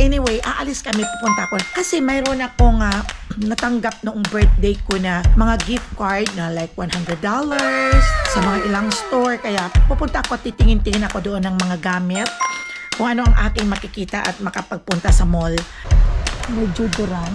anyway, aalis kami, pupunta ko. Kasi mayroon akong natanggap noong birthday ko na mga gift card na like $100 sa mga ilang store. Kaya pupunta ako, titingin-tingin ako doon ng mga gamit. Kung ano ang aking makikita at makapagpunta sa mall. Medyo duran.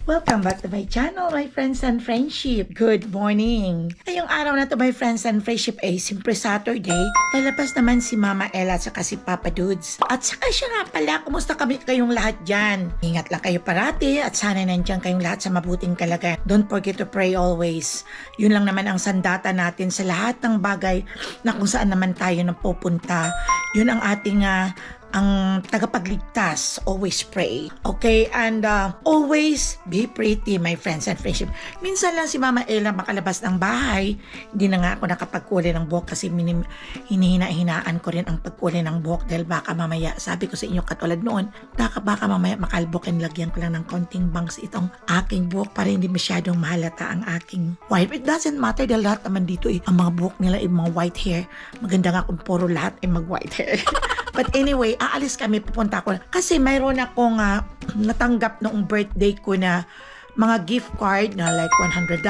Welcome back to my channel, my friends and friendship. Good morning! Ngayong araw na to, my friends and friendship, ay siyempre Saturday. Lalabas naman si Mama Ella at saka si Papa Dudes. At saka siya nga pala, kumusta kayong lahat dyan? Ingat lang kayo parati at sana nandiyan kayong lahat sa mabuting kalagayan. Don't forget to pray always. Yun lang naman ang sandata natin sa lahat ng bagay na kung saan naman tayo napupunta. Yun ang ating ang tagapagligtas. Always pray. Okay? And always be pretty, my friends and friendship. Minsan lang si Mama Ella makalabas ng bahay. Hindi na nga ako nakapagkulay ng buhok kasi hinihina-hinaan ko rin ang pagkulay ng buhok dahil baka mamaya, sabi ko sa inyo katulad noon, baka mamaya makalbokin, lagyan ko lang ng konting bangs itong aking buhok para hindi masyadong mahalata ang aking white. It doesn't matter dahil lahat naman dito ang mga buhok nila ay mga white hair. Maganda nga kung puro lahat ay mag-white hair. But anyway, aalis kami, pupunta ko. Kasi mayroon akong natanggap noong birthday ko na mga gift card na like $100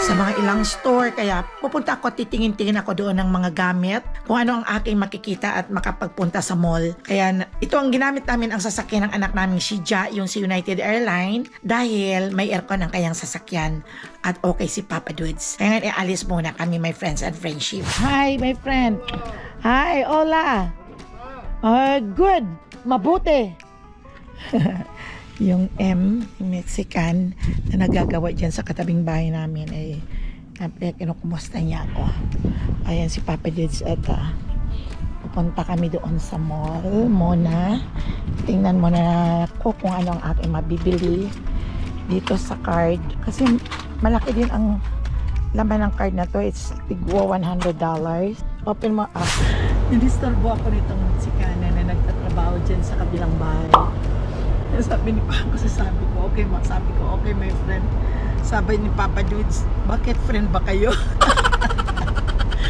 sa mga ilang store. Kaya pupunta ako, titingin-tingin ako doon ng mga gamit. Kung ano ang aking makikita at makapagpunta sa mall. Kaya ito ang ginamit namin, ang sasakyan ng anak namin, si Ja, yung si United Airlines. Dahil may aircon ang kayang sasakyan. At okay si Papa Dudes. Kaya ngayon, alis muna kami, my friends and friendship. Hi, my friend. Hi, hola. Good. Mabuti. Yung M, Mexican, na nagagawa dyan sa katabing bahay namin ay kinukumusta niya ako. Ayan si Papa Dudes at pupunta kami doon sa mall muna. Tingnan muna ko kung ano ang aking mabibili dito sa card. Kasi malaki din ang laman ng card na to. It's tigwa $100. Open mo up. Nidisturbo ako nitong Mexicana na nagtatrabaho dyan sa kabilang bahay. Sabi ni Papa, sabi ko, okay my friend. Sabi ni Papa Dudes, bakit friend ba kayo?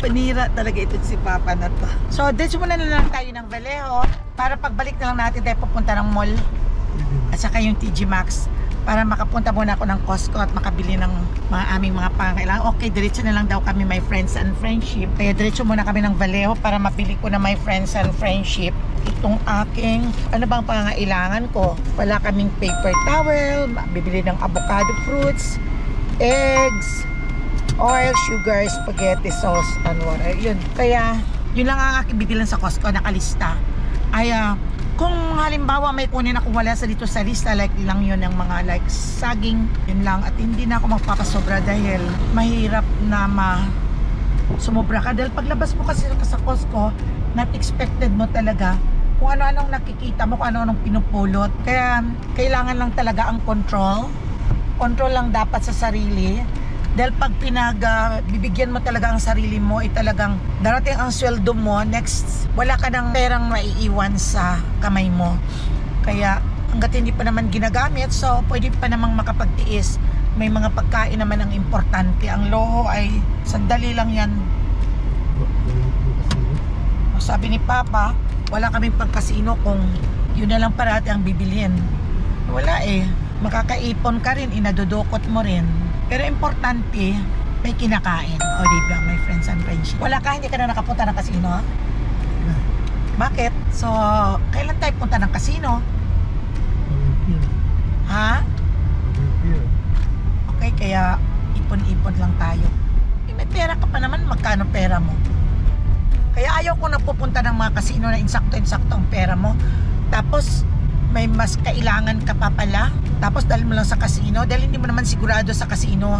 Panira talaga ito si Papa na to. So, dito muna na lang tayo ng Vallejo para pagbalik na lang natin tayo pupunta ng mall at saka yung TG Maxx para makapunta muna ako ng Costco at makabili ng mga aming mga pangailangan. Okay, diretso na lang daw kami, my friends and friendship. Kaya diretso muna kami ng Vallejo para mabili ko na, my friends and friendship, itong aking, ano bang pangailangan ko. Wala kaming paper towel, bibili ng avocado fruits, eggs, oil, sugar, spaghetti sauce, and water. Yun. Kaya, yun lang ang aking bibilan sa Costco, nakalista. Ay, kung halimbawa may kunin ako wala sa dito sa lista, like lang yun ng mga like saging, yun lang. At hindi na ako magpapasobra dahil mahirap na sumobra ka. Dahil paglabas mo kasi sa Costco, not expected mo talaga kung ano-anong nakikita mo, kung ano-anong pinupulot. Kaya kailangan lang talaga ang control. Control lang dapat sa sarili. Dahil pag bibigyan mo talaga ang sarili mo, ay talagang darating ang sweldo mo, next, wala ka ng perang maiiwan sa kamay mo. Kaya hanggat hindi pa naman ginagamit, so pwede pa namang makapagtiis. May mga pagkain naman ang importante. Ang loho ay sandali lang yan. Sabi ni Papa, wala kaming pagkasino kung yun na lang parati ang bibilhin. Wala makakaipon ka rin, inadudukot mo rin. Pero importante, may kinakain. O diba, my friends and friends. Wala ka, hindi ka na nakapunta ng kasino? Bakit? So, kailan tayo punta ng kasino? Ha? Okay, kaya ipon-ipon lang tayo. May pera ka pa naman, magkano pera mo? Kaya ayaw ko na pupunta ng mga kasino na insakto-insakto ang pera mo. Tapos, may mas kailangan ka pa pala. Tapos dahil mo lang sa kasino, dahil hindi mo naman sigurado sa kasino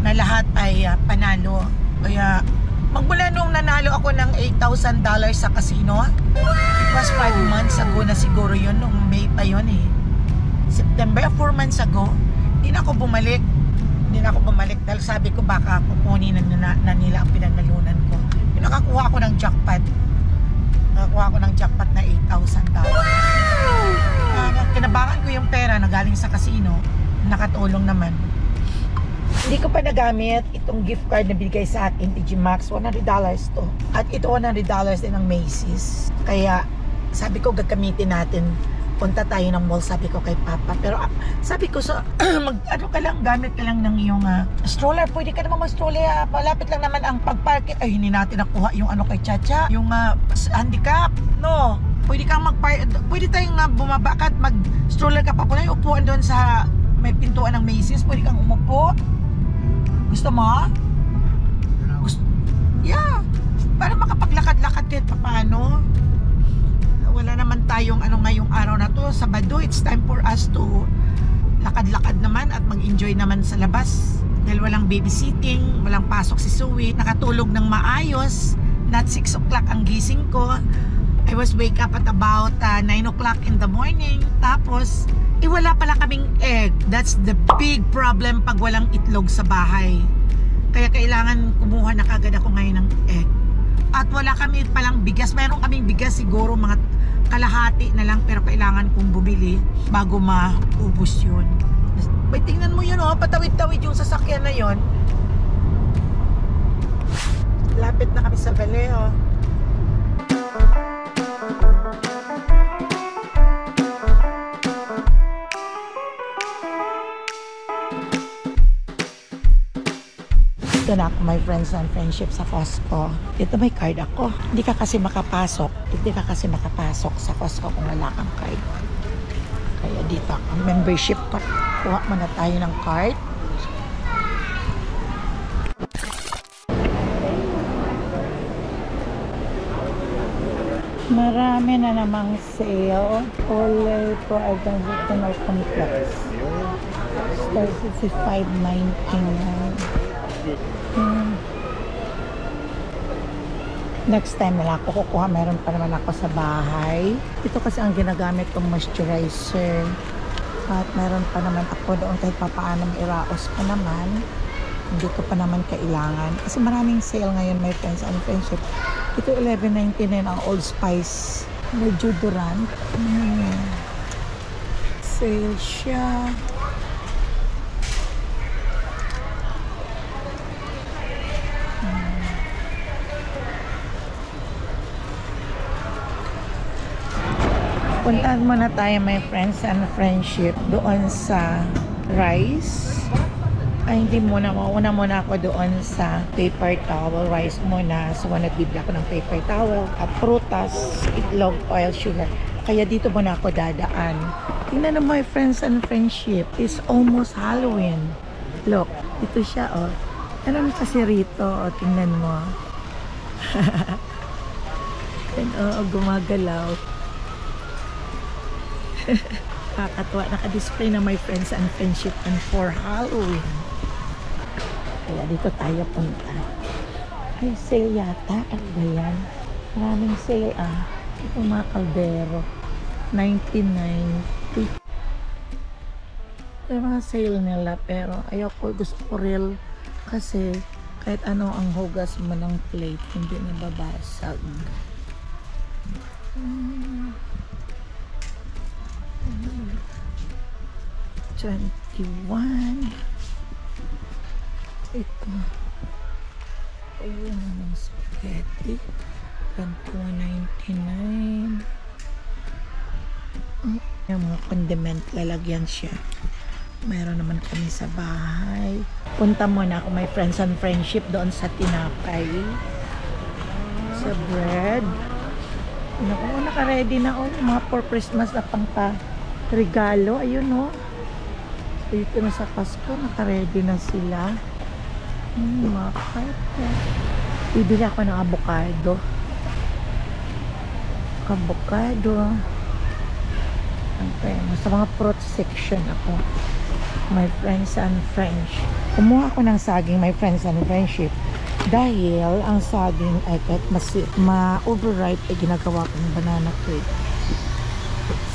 na lahat ay panalo. Kaya magmula nung nanalo ako ng $8,000 sa kasino, it was 5 months ago na siguro yun, nung May pa yun September, 4 months ago. Hindi na ako bumalik dahil sabi ko baka kukunin na nila ang pinanalunan ko. Yung nakakuha ako ng jackpot Nakakuha ko ng jackpot na $8,000. Kinabangan ko yung pera na galing sa casino. Nakatulong naman. Hindi ko pa nagamit itong gift card na binigay sa akin, TG Maxx. $100 to. At ito $100 din ng Macy's. Kaya sabi ko gagamitin natin. Punta tayo ng mall, sabi ko kay Papa. Pero sabi ko sa ano ka lang, gamit ka lang ng iyong stroller. Pwede ka naman mag-stroller. Malapit lang naman ang pag-park. Ay, hindi natin nakuha yung ano kay Chacha. Yung handicap. No. Pwede kang pwede tayong bumaba ka at mag-stroller ka pa. Kung yung upuan doon sa may pintuan ng Macy's, pwede kang umupo. Gusto mo? Yeah. Para makapaglakad-lakad kahit paano. Wala naman tayong ngayong araw na to. Sabado, it's time for us to lakad-lakad naman at mag-enjoy naman sa labas. Dahil walang babysitting, walang pasok si Zoe. Nakatulog ng maayos. Not 6 o'clock ang gising ko. I was wake up at about 9 o'clock in the morning. Tapos, wala pala kaming egg. That's the big problem pag walang itlog sa bahay. Kaya kailangan kumuha na kagad ako ngayon ng egg. At wala kami palang bigas. Meron kaming bigas siguro mga kalahati na lang. Pero kailangan kong bumili bago maubos yun. Bay, tingnan mo yun patawid-tawid yung sasakyan na yun. Lapit na kami sa Vallejo. Ito na ako, my friends and friendship sa Costco. Dito may card ako. Hindi ka kasi makapasok sa Costco kung wala kang card. Kaya dito ang membership ko. Kuha muna tayo ng card. Marami na namang sale. Olay for Argentino Complex. Starts at $5.99. Next time na lang ako kukuha. Meron pa naman ako sa bahay. Ito kasi ang ginagamit kong moisturizer. At meron pa naman ako doon kahit papaano may iraos pa naman. Hindi ko pa naman kailangan. Kasi maraming sale ngayon, my friends and friendship. Ito $11.99 ang Old Spice. May deodorant. Sale siya. Puntahan muna tayo, my friends and friendship, doon sa rice. Ay, hindi muna. Mauna muna ako doon sa paper towel. Rice muna. So, nagbibili ako ng paper towel at prutas, itlog, oil, sugar. Kaya dito muna ako dadaan. Tingnan na, my friends and friendship. It's almost Halloween. Look, dito siya, oh. Ano kasi rito, oh. Tingnan mo. And, oh, gumagalaw. Kakatuwa, naka-display na my friends and friendship and for Halloween. Kaya dito tayo punta. Ay, sale yata. Ano ba yan? Maraming sale Ito mga kaldero. $19.90. Ito mga sale nila pero ayoko, gusto ko real kasi kahit ano ang hugas mo ng plate hindi nababasag. 21. Ito. Ayun ang spaghetti. 1.99. Yung mga condiment, lalagyan siya. Meron naman kami sa bahay. Punta muna ako, my friends and friendship, doon sa tinapay. Sa bread. Naku, naka-ready na mga for Christmas na pangka-regalo. Ayun dito na sa Costco, naka-ready na sila. Mga carpet. Bibili ako ng avocado. Okay, sa mga fruit section ako, my friends and friends. Kumuha ako ng saging, my friends and friendship. Dahil ang saging ay kahit ma-overripe ay ginagawa kong banana cake.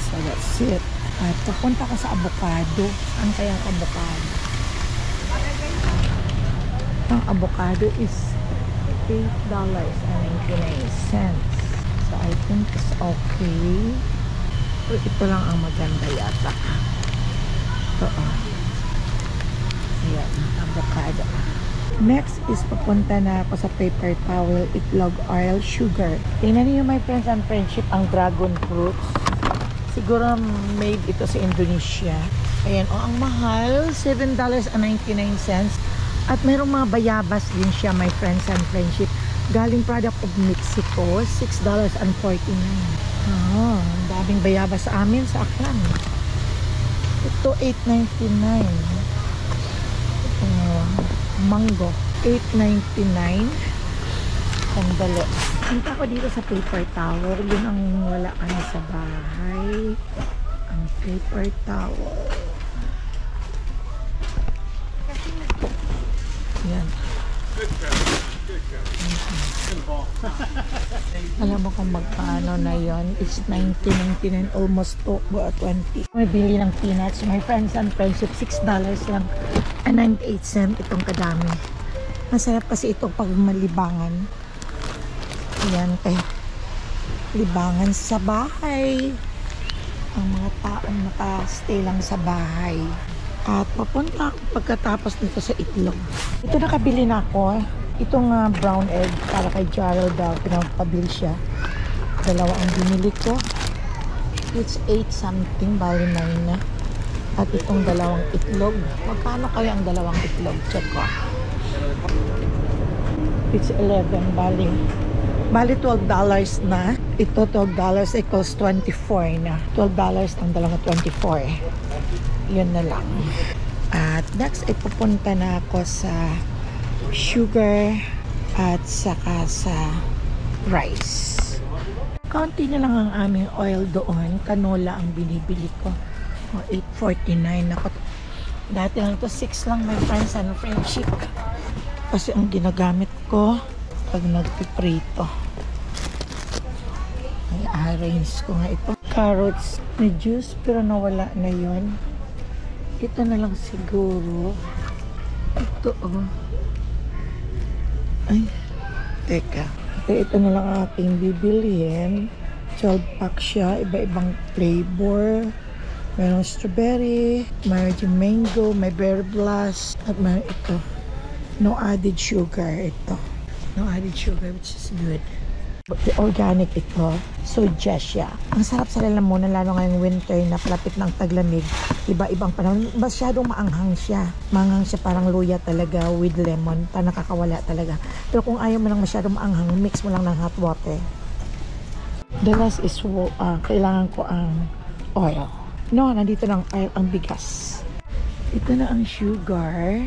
So that's it. At pupunta ko sa avocado. Ang kayang avocado? Ang avocado is $8.99. So, I think it's okay. Pero ito lang ang maganda yata. Ito, ayan, avocado. Next is papunta na ako sa paper towel, itlog oil, sugar. Tingnan niyo my friends and friendship, ang dragon fruits. Siguro made ito sa Indonesia. Ayan, ang mahal, $7.99. At mayroong mga bayabas din siya, my friends and friendship. Galing product of Mexico, $6.49. Ang daming bayabas sa amin, sa Aklan. Ito, $8.99. Mango, $8.99. Sandali. Punta ko dito sa paper towel. Yun ang wala ka na sa bahay. Ang paper towel. Yan. Alam mo kung magkano na yon? It's $19.99, almost to $20. May bili ng peanuts, my friends and friendship, $6 lang and 98 cents itong kadami. Masarap kasi ito pag malibangan. Ayan, kay libangan sa bahay. Ang mga taong nakastay lang sa bahay. At papunta ako pagkatapos nito sa itlog. Ito nakabili na ako. Itong brown egg para kay Gerald daw. Pinapabili siya. Dalawa ang binili ko. It's 8 something. Bali 9 na. At itong dalawang itlog. Magkano kaya ang dalawang itlog? Check ko. It's 11. Bali $12 na. Ito $12 equals 24 na. $12 ang dalawang 24. Yun na lang. At next ay pupunta na ako sa sugar at saka sa rice. Kaunti na lang ang aming oil doon. Canola ang binibili ko. $8.49 ako. Dati lang ito 6 lang, my friends and friendship. Kasi ang ginagamit ko pag nagpiprito. Ay, arrange ko nga ito. Carrots na juice pero nawala na yon. Ito na lang siguro. Ito ay, teka. Ito na lang aking bibilihin. 12 pack siya. Iba-ibang flavor. Mayroong strawberry, mayroong mango, may berry blast, at mayroong ito. No added sugar ito. No added sugar, which is good. Organic ito. Soja siya. Ang sarap sa lalamunan, lalo ngayong winter na palapit ng taglamig. Iba-ibang panahon. Masyadong maanghang siya. Maanghang siya, parang luya talaga with lemon. Parang nakakawala talaga. Pero kung ayaw mo lang masyadong maanghang, mix mo lang ng hot water. The last is, kailangan ko ang oil. No, nandito lang ang bigas. Ito na ang sugar.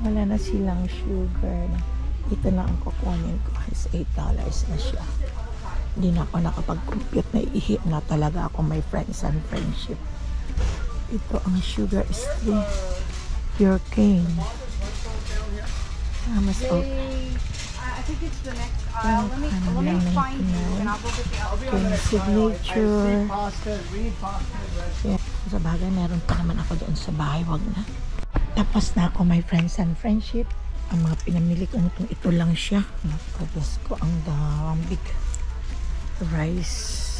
Wala na silang sugar. Ito na ang kukunin ko. Is $8 na siya. Hindi na ako nakapag-compute na ihi na talaga ako, my friends and friendship. Ito ang sugar is pure cane. Mas okay. I think it's the next aisle. Let me find you and I'll go get the alcohol. Signature. Yeah. Sa bagay, meron pa naman ako doon sa bahay. Wag na. Tapos na ako, my friends and friendship. Ang mga pinamili ko ito lang siya. Tapos ko ang big rice.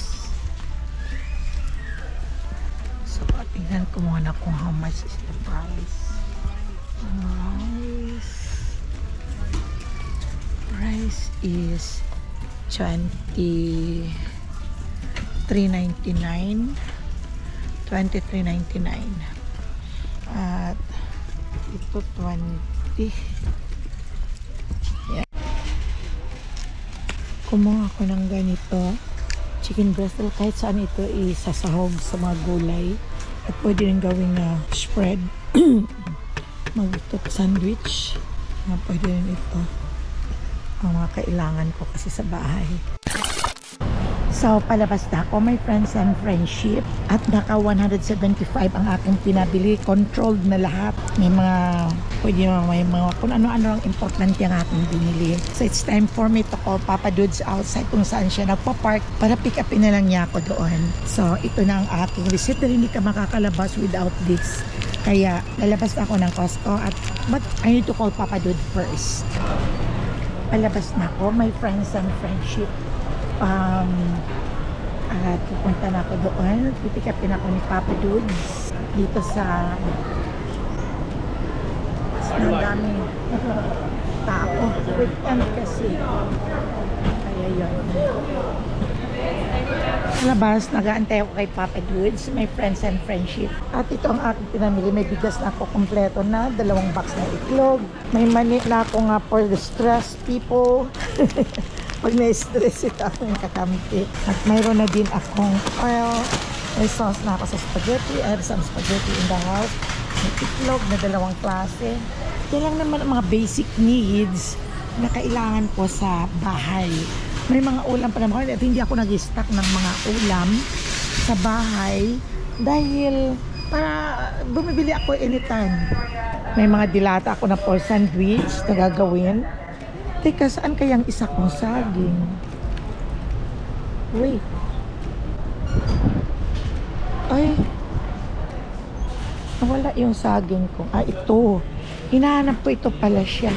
So, tingnan ko muna kung how much is the price. Rice is $23.99. At ito 20. Yeah. Kumuha ako ng ganito. Chicken breast, kahit saan ito isasahog sa mga gulay. At pwede rin gawing spread. Mag-tot sandwich. Pwede rin ito. Ang mga kailangan ko kasi sa bahay. So, palabas na ako, my friends and friendship. At naka 175 ang aking pinabili. Controlled na lahat. May mga kung ano-ano ang importante ang aking binili. So, it's time for me to call Papa Dudes outside kung saan siya nagpa-park para pick upin na lang niya ako doon. So, ito na ang aking receipt. Dahil hindi ka makakalabas without this. Kaya, lalabas na ako ng Costco but I need to call Papa Dude first. Palabas na ako, my friends and friendship. At pupunta na ako doon. Pipick-upin ako ni Papa Dudes dito sa ang dami tao. Weekend kasi. Kaya yun. Sa labas, nag-aantay ako kay Papa Dudes, my friends and friendship. At ito ang aking pinamili. May bigas na ako kompleto na, 2 box na itlog. May mani na ako nga for the stress people. Pag na-stress ito akong kakampi. At mayroon na din akong oil. May sauce na ako sa spaghetti. I have some spaghetti in the house. May itlog na 2 klase. Yan lang naman ang mga basic needs na kailangan ko sa bahay. May mga ulam pa naman at hindi ako nag-stock ng mga ulam sa bahay dahil para bumibili ako anytime. May mga dilata ako na for sandwich na gagawin. Teka, saan kayang isa kong saging? Wait. Ay. Nawala yung saging ko. Ah, ito. Hinahanap ko, ito pala siya.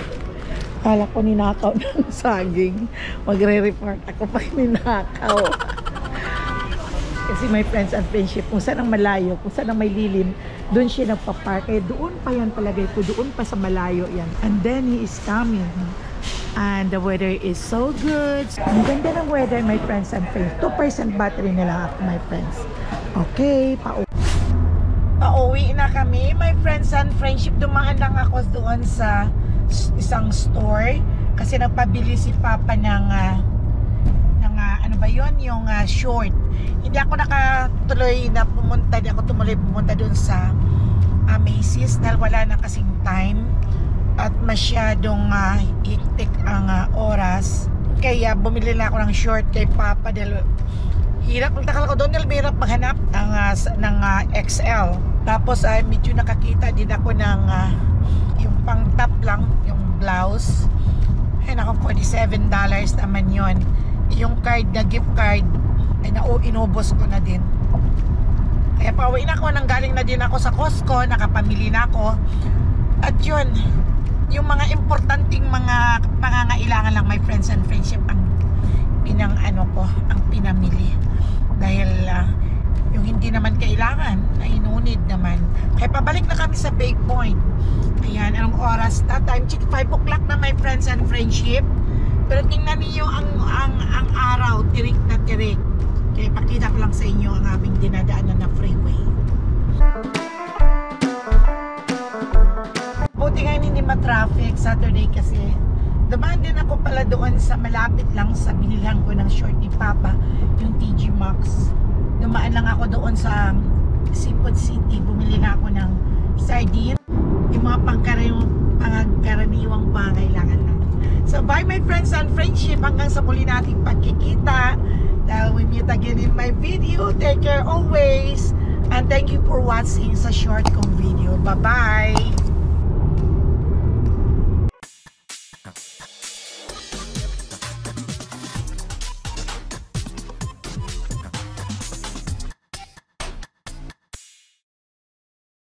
Kala ko ninakaw ng saging. Magre-report ako pag ninakaw. Kasi my friends and friendship, kung saan ang malayo, kung saan ang may lilim, doon siya nagpa-park. Eh, doon pa yan palagay ko. Doon pa sa malayo yan. And then he is coming. And the weather is so good. Ang ganda ng weather, my friends and friends. 2% battery na lang ako, my friends. Okay, pauwi na kami, my friends and friendship. Dumaan lang ako doon sa isang store kasi nagpabili si Papa ng ano ba yon, yung short. Hindi ako nakatuloy na pumunta, hindi ako tumuloy pumunta doon sa Macy's dahil wala na kasing time at masyadong higtik ang oras. Kaya bumili na ako ng short kay Papa dahil hirap, nagtakal ko doon dahil hirap maghanap ng XL. Tapos medyo nakakita din ako ng yung pang top lang, yung blouse. Ay nako, $47 naman yon. Yung card na gift card ay inubos ko na din. Kaya pauwi na ako, nanggaling na din ako sa Costco, nakapamili na ako. At yun, yung mga importanteng mga pangangailangan lang, my friends and friendship, ang ang pinamili. Dahil yung hindi naman kailangan ay inunid naman. Kaya pabalik na kami sa Bay Point. Ayan, anong oras na? Time check 5 o'clock na, my friends and friendship. Pero tingnan niyo ang araw, tirik na tirik. Kaya pakita ko lang sa inyo ang aming dinadaanan na freeway. Buti ngayon hindi ma-traffic Saturday kasi dumaan din ako pala doon sa malapit lang sa binilhan ko ng short ni Papa, yung TG Maxx. Dumaan lang ako doon sa Seafood City, bumili na ako ng sardine, yung mga pangkaraniwang pangailangan lang. So bye my friends and friendship, hanggang sa muli nating pagkikita. Dahil we meet again in my video. Take care always and thank you for watching sa short kong video. Bye bye.